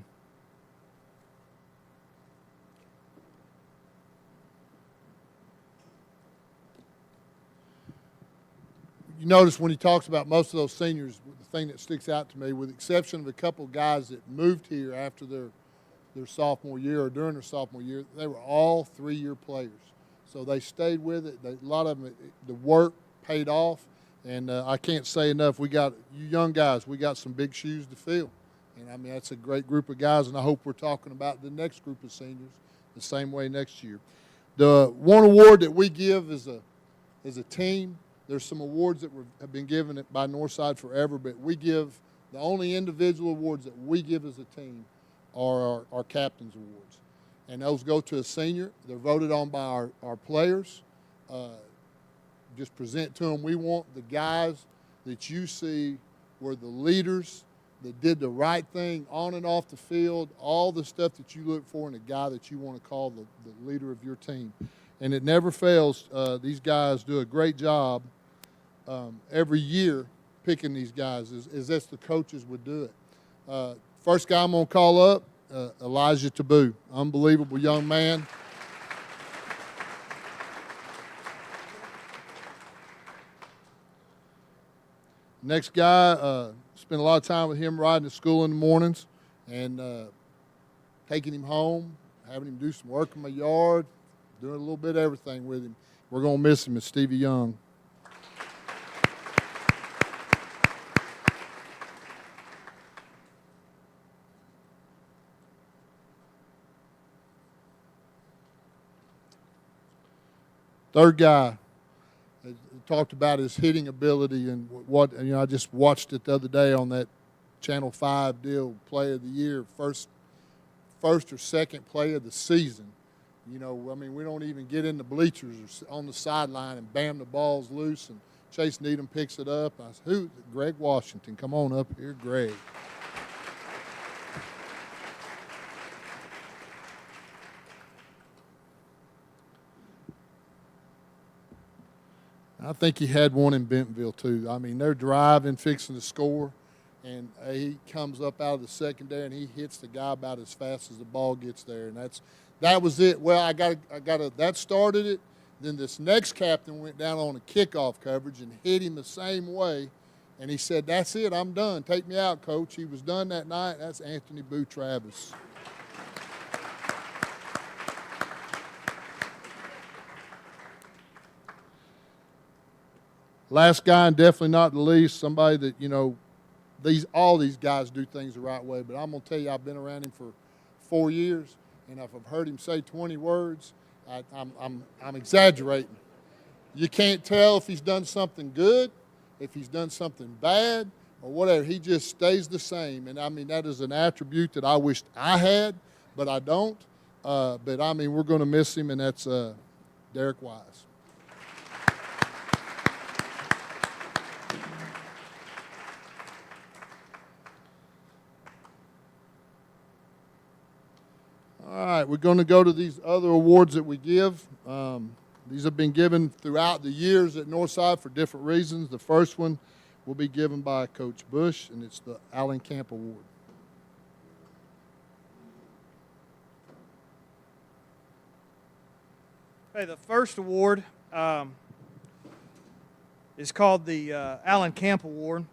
You notice when he talks about most of those seniors, the thing that sticks out to me, with the exception of a couple of guys that moved here after their sophomore year or during their sophomore year, they were all 3-year players. So they stayed with it. A lot of them, the work paid off. And I can't say enough, we got, you young guys, we got some big shoes to fill. And, I mean, that's a great group of guys, and I hope we're talking about the next group of seniors the same way next year. The one award that we give as a team, there's some awards that have been given by Northside forever, but we give the only individual awards that we give as a team are our captain's awards. And those go to a senior. They're voted on by our players. Just present to them. We want the guys that you see were the leaders that did the right thing on and off the field, all the stuff that you look for in a guy that you want to call the leader of your team. And it never fails. These guys do a great job every year picking these guys as if the coaches would do it. First guy I'm going to call up, Elijah Taboo. Unbelievable young man. Next guy, spent a lot of time with him riding to school in the mornings and taking him home, having him do some work in my yard, doing a little bit of everything with him. We're going to miss him, is Stevie Young. Third guy, talked about his hitting ability and what, you know, I just watched it the other day on that Channel 5 deal, play of the year, first or second play of the season. You know, I mean, we don't even get in the bleachers or on the sideline and bam, the ball's loose and Chase Needham picks it up. I said, who? Greg Washington. Come on up here, Greg. I think he had one in Bentonville, too. I mean, they're driving, fixing to score, and he comes up out of the secondary and he hits the guy about as fast as the ball gets there, and that was it. Well, that started it. Then this next captain went down on a kickoff coverage and hit him the same way, and he said, "That's it, I'm done. Take me out, coach." He was done that night. That's Anthony Boo Travis. Last guy, and definitely not the least, somebody that, you know, all these guys do things the right way, but I'm going to tell you, I've been around him for 4 years, and if I've heard him say 20 words, I'm exaggerating. You can't tell if he's done something good, if he's done something bad, or whatever. He just stays the same, and, I mean, that is an attribute that I wished I had, but I don't. But, I mean, we're going to miss him, and that's Derek Wise. All right, we're going to go to these other awards that we give. These have been given throughout the years at Northside for different reasons. The first one will be given by Coach Bush, and it's the Alan Camp Award. Okay, the first award is called the Alan Camp Award.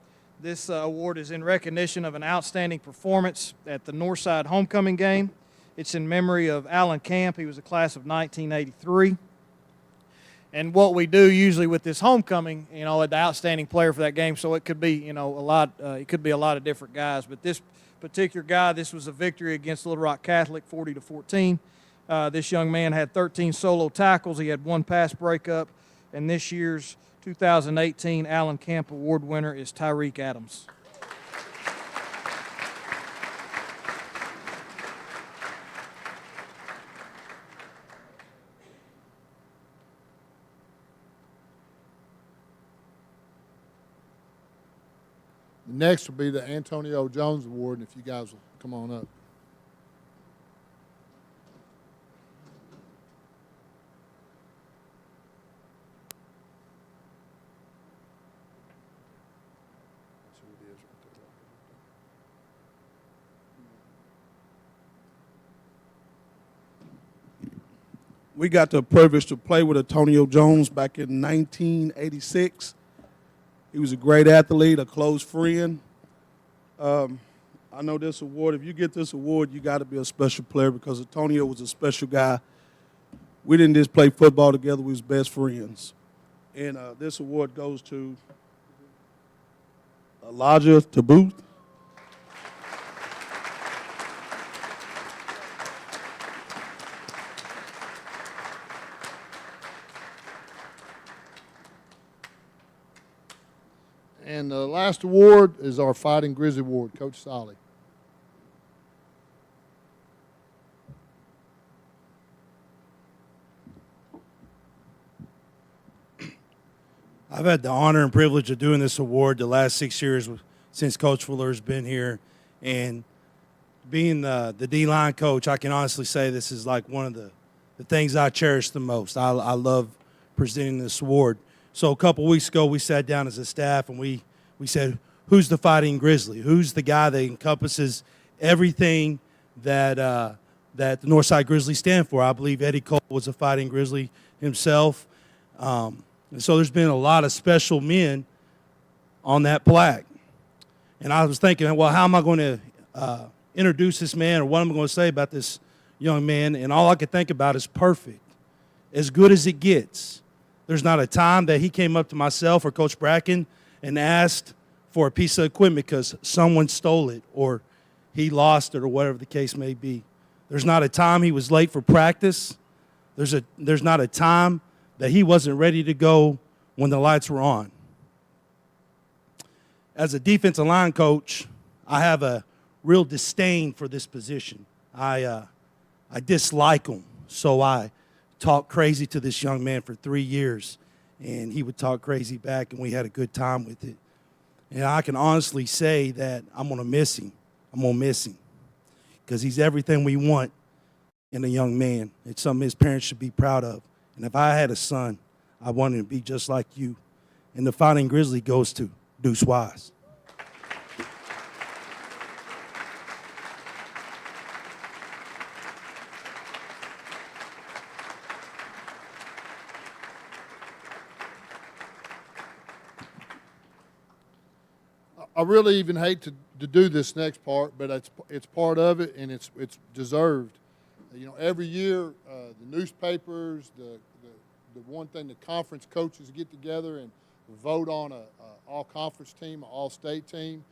This award is in recognition of an outstanding performance at the Northside homecoming game. It's in memory of Alan Camp. He was a class of 1983. And what we do usually with this homecoming, the outstanding player for that game, so it could be, a lot. It could be a lot of different guys. But this particular guy, this was a victory against Little Rock Catholic, 40-14. This young man had 13 solo tackles. He had 1 pass breakup. And this year's 2018 Allen Camp Award winner is Tyreek Adams. The next will be the Antonio Jones Award, and if you guys will come on up. We got the privilege to play with Antonio Jones back in 1986. He was a great athlete, a close friend. I know this award, if you get this award, you got to be a special player because Antonio was a special guy. We didn't just play football together, we was best friends. And this award goes to Elijah Tabuth. And the last award is our Fighting Grizzly Award, Coach Solly. I've had the honor and privilege of doing this award the last 6 years since Coach Fuller's been here. And being the D-line coach, I can honestly say this is like one of the things I cherish the most. I love presenting this award. So a couple weeks ago, we sat down as a staff and we said, who's the Fighting Grizzly? Who's the guy that encompasses everything that the Northside Grizzlies stand for? I believe Eddie Cole was a Fighting Grizzly himself. And so there's been a lot of special men on that plaque. And I was thinking, well, how am I going to introduce this man, or what am I going to say about this young man? And all I could think about is perfect, as good as it gets. There's not a time that he came up to myself or Coach Bracken and asked for a piece of equipment because someone stole it or he lost it or whatever the case may be. There's not a time he was late for practice. There's not a time that he wasn't ready to go when the lights were on. As a defensive line coach, I have a real disdain for this position. I dislike him, so I talked crazy to this young man for 3 years, and he would talk crazy back, and we had a good time with it. And I can honestly say that I'm going to miss him. I'm going to miss him because he's everything we want in a young man. It's something his parents should be proud of. And if I had a son, I want him to be just like you. And the Fighting Grizzly goes to Deuce Wise. I really even hate to do this next part, but it's part of it, and it's deserved. Every year the newspapers, the one thing, the conference coaches get together and vote on a all-conference team, an all-state team,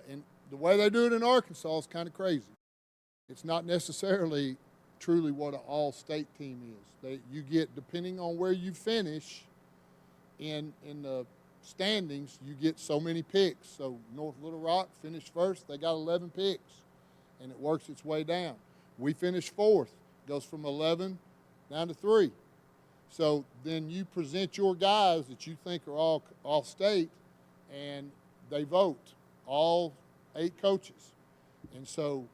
and the way they do it in Arkansas is kind of crazy. It's not necessarily truly what an all-state team is. You get, depending on where you finish in the standings, you get so many picks. So North Little Rock finished first, they got 11 picks, and it works its way down. We finished fourth, goes from 11 down to 3. So then you present your guys that you think are all state, and they vote, all 8 coaches. And so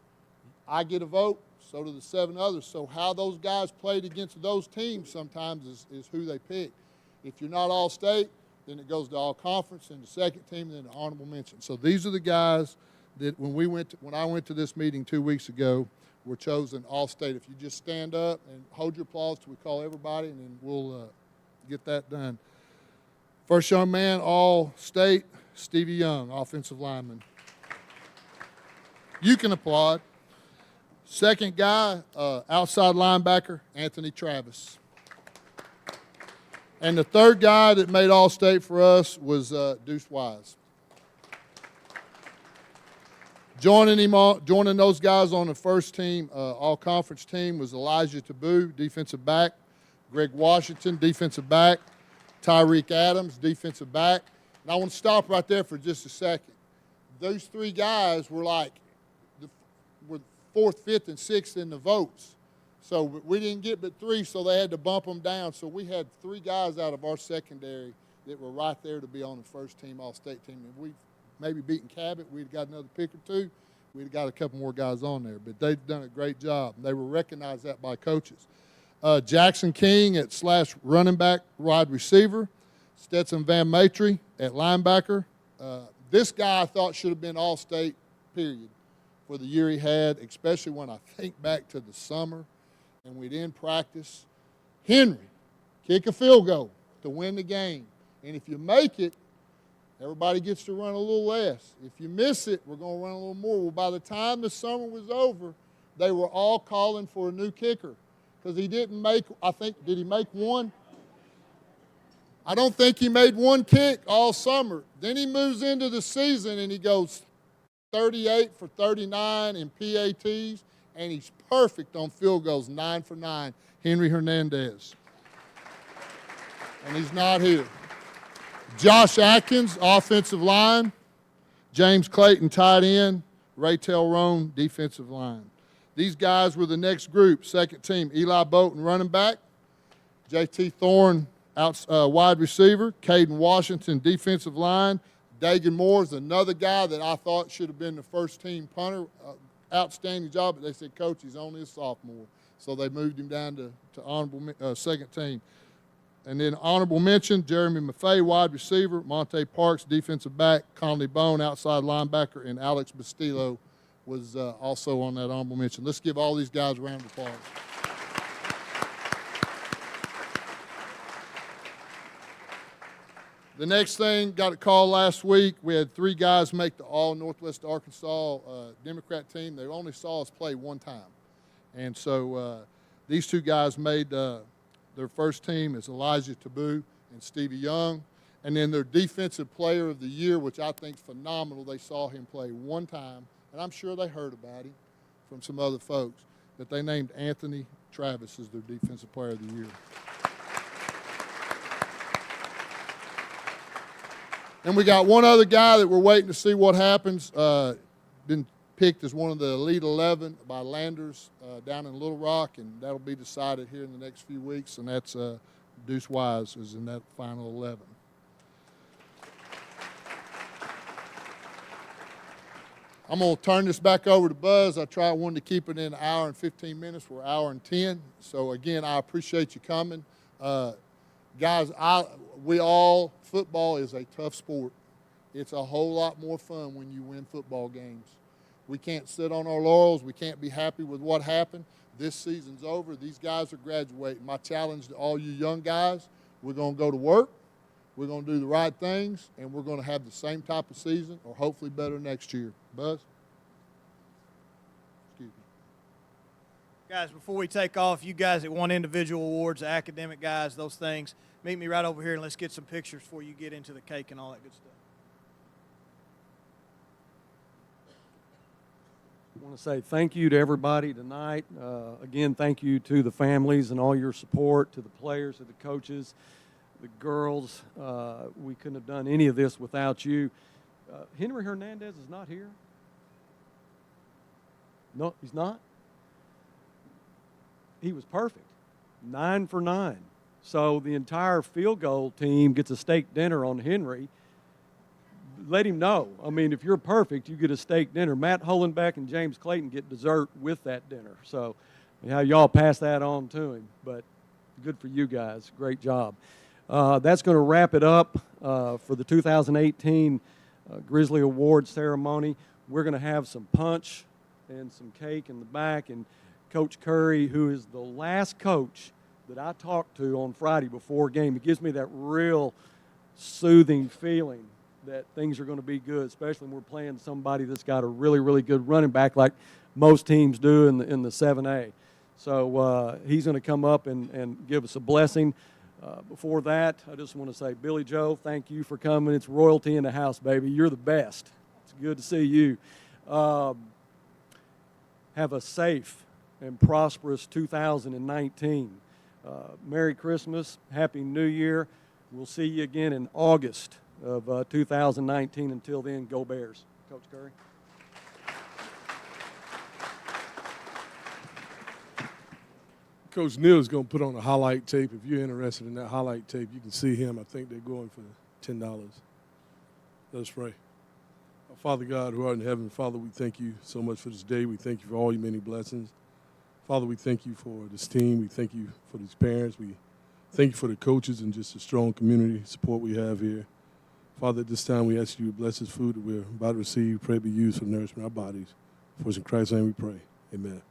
I get a vote, so do the 7 others. So how those guys played against those teams sometimes is who they pick. If you're not all-state, then it goes to all-conference, and the second team, then the honorable mention. So these are the guys that when I went to this meeting 2 weeks ago, were chosen all-state. If you just stand up and hold your applause till we call everybody, and then we'll get that done. First young man, all-state, Stevie Young, offensive lineman. You can applaud. Second guy, outside linebacker, Anthony Travis. And the third guy that made all-state for us was Deuce Wise. Joining those guys on the first team, all-conference team, was Elijah Taboo, defensive back, Greg Washington, defensive back, Tyreek Adams, defensive back. And I want to stop right there for just a second. Those 3 guys were like were 4th, 5th, and 6th in the votes. So we didn't get but 3, so they had to bump them down. So we had 3 guys out of our secondary that were right there to be on the first team, all-state team. And we maybe beaten Cabot, we'd got another pick or 2. We'd got a couple more guys on there. But they've done a great job. They were recognized that by coaches. Jackson King at / running back, wide receiver. Stetson Van Matry at linebacker. This guy I thought should have been all-state, period, for the year he had, especially when I think back to the summer and we'd end practice. Henry, kick a field goal to win the game. And if you make it, everybody gets to run a little less. If you miss it, we're going to run a little more. Well, by the time the summer was over, they were all calling for a new kicker because he didn't make, did he make one? I don't think he made one kick all summer. Then he moves into the season and he goes 38 for 39 in PATs, and he's perfect on field goals, 9 for 9. Henry Hernandez. And he's not here. Josh Atkins, offensive line. James Clayton, tight end. Ray Roan, defensive line. These guys were the next group, second team. Eli Bolton, running back. J.T. Thorne, wide receiver. Caden Washington, defensive line. Dagan Moore is another guy that I thought should have been the first team punter. Outstanding job, but they said, Coach, he's only a sophomore. So they moved him down to honorable second team. And then honorable mention, Jeremy Maffei, wide receiver. Monte Parks, defensive back. Conley Bone, outside linebacker. And Alex Bastillo was also on that honorable mention. Let's give all these guys a round of applause. The next thing, got a call last week. We had 3 guys make the all-Northwest Arkansas Democrat team. They only saw us play one time. And so these 2 guys made their first team is Elijah Taboo and Stevie Young. And then their defensive player of the year, which I think is phenomenal. They saw him play one time, and I'm sure they heard about him from some other folks. But they named Anthony Travis as their defensive player of the year. And we got one other guy that we're waiting to see what happens. Been picked as one of the Elite 11 by Landers down in Little Rock, and that'll be decided here in the next few weeks, and that's Deuce Wise is in that final 11. I'm going to turn this back over to Buzz. I wanted to keep it in an hour and 15 minutes. We're an hour and 10. So, again, I appreciate you coming. Guys, football is a tough sport. It's a whole lot more fun when you win football games. We can't sit on our laurels. We can't be happy with what happened. This season's over. These guys are graduating. My challenge to all you young guys, we're going to go to work, we're going to do the right things, and we're going to have the same type of season or hopefully better next year. Buzz? Excuse me. Guys, before we take off, you guys that want individual awards, the academic guys, those things, meet me right over here and let's get some pictures before you get into the cake and all that good stuff. I want to say thank you to everybody tonight. Again, thank you to the families and all your support, to the players, to the coaches, the girls. We couldn't have done any of this without you. Henry Hernandez is not here? No, he's not? He was perfect. 9 for 9. So the entire field goal team gets a steak dinner on Henry. let him know. I mean, if you're perfect, you get a steak dinner. Matt Hollenbeck and James Clayton get dessert with that dinner. So how y'all pass that on to him. But good for you guys. Great job. That's going to wrap it up for the 2018 Grizzly Award ceremony. We're going to have some punch and some cake in the back. And Coach Curry, who is the last coach that I talked to on Friday before a game, it gives me that real soothing feeling that things are going to be good, especially when we're playing somebody that's got a really, really good running back like most teams do in the 7A. So he's going to come up and give us a blessing. Before that, I just want to say, Billy Joe, thank you for coming. It's royalty in the house, baby. You're the best. It's good to see you. Have a safe and prosperous 2019. Merry Christmas. Happy New Year. We'll see you again in August of 2019. Until then, go Bears. Coach Curry. Coach Neal is going to put on a highlight tape. If you're interested in that highlight tape, you can see him. I think they're going for $10. Let us pray. Father God, who art in heaven, Father, we thank you so much for this day. We thank you for all your many blessings. Father, we thank you for this team. We thank you for these parents. We thank you for the coaches and just the strong community support we have here. Father, at this time, we ask you to bless this food that we're about to receive. Pray it be used for nourishment of our bodies. For it's in Christ's name we pray. Amen.